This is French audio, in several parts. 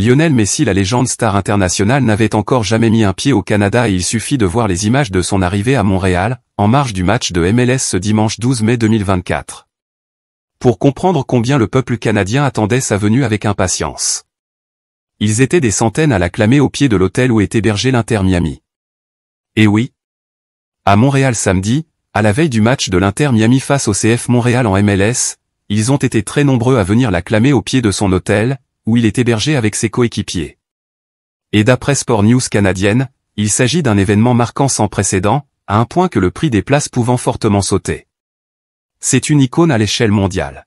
Lionel Messi, la légende star internationale, n'avait encore jamais mis un pied au Canada et il suffit de voir les images de son arrivée à Montréal, en marge du match de MLS ce dimanche 12 mai 2024. Pour comprendre combien le peuple canadien attendait sa venue avec impatience. Ils étaient des centaines à l'acclamer au pied de l'hôtel où est hébergé l'Inter Miami. Et oui. À Montréal samedi, à la veille du match de l'Inter Miami face au CF Montréal en MLS, ils ont été très nombreux à venir l'acclamer au pied de son hôtel, où il est hébergé avec ses coéquipiers. Et d'après Sport News canadienne, il s'agit d'un événement marquant sans précédent, à un point que le prix des places pouvant fortement sauter. C'est une icône à l'échelle mondiale.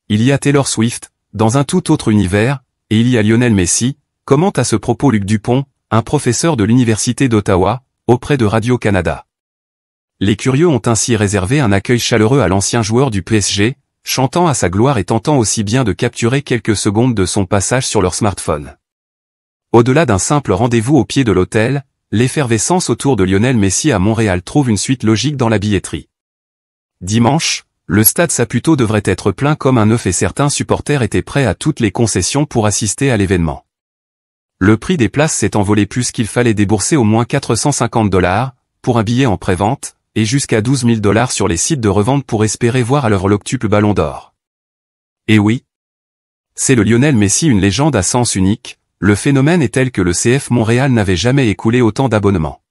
Il y a Taylor Swift, dans un tout autre univers, et il y a Lionel Messi, commente à ce propos Luc Dupont, un professeur de l'Université d'Ottawa, auprès de Radio-Canada. Les curieux ont ainsi réservé un accueil chaleureux à l'ancien joueur du PSG, chantant à sa gloire et tentant aussi bien de capturer quelques secondes de son passage sur leur smartphone. Au-delà d'un simple rendez-vous au pied de l'hôtel, l'effervescence autour de Lionel Messi à Montréal trouve une suite logique dans la billetterie. Dimanche, le stade Saputo devrait être plein comme un œuf et certains supporters étaient prêts à toutes les concessions pour assister à l'événement. Le prix des places s'est envolé plus qu'il fallait débourser au moins $450 pour un billet en pré-vente, et jusqu'à $12 000 sur les sites de revente pour espérer voir à leur l'octuple ballon d'or. Et oui. C'est le Lionel Messi, une légende à sens unique, le phénomène est tel que le CF Montréal n'avait jamais écoulé autant d'abonnements.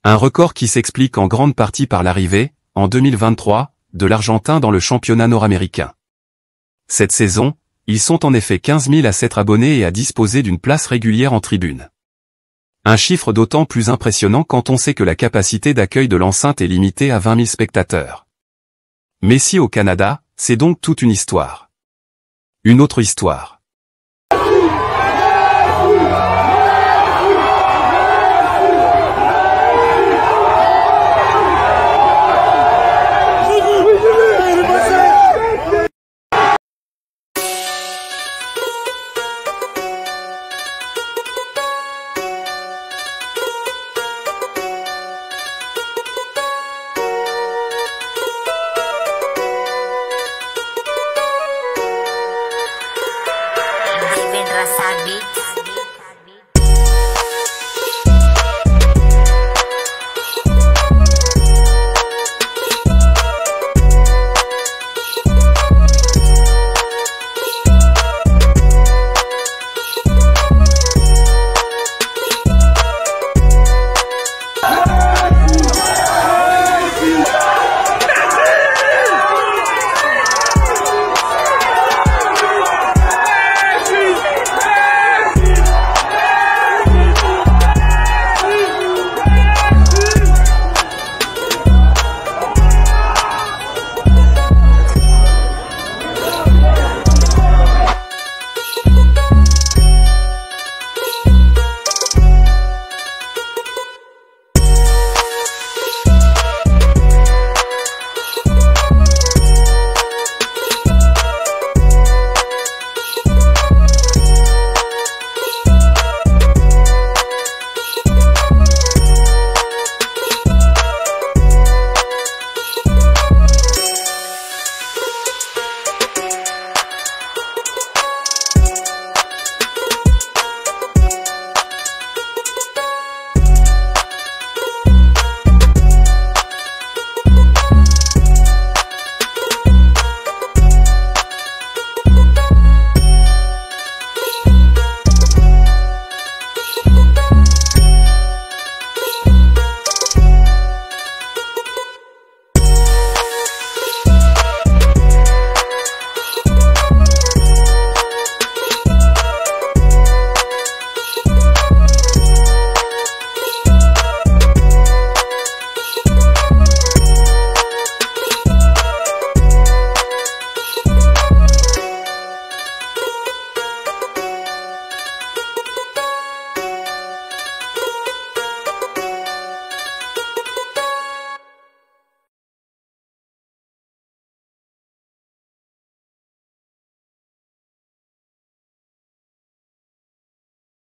Un record qui s'explique en grande partie par l'arrivée, en 2023, de l'Argentin dans le championnat nord-américain. Cette saison, ils sont en effet 15 000 à s'être abonnés et à disposer d'une place régulière en tribune. Un chiffre d'autant plus impressionnant quand on sait que la capacité d'accueil de l'enceinte est limitée à 20 000 spectateurs. Messi au Canada, c'est donc toute une histoire. Une autre histoire. David Rasabit.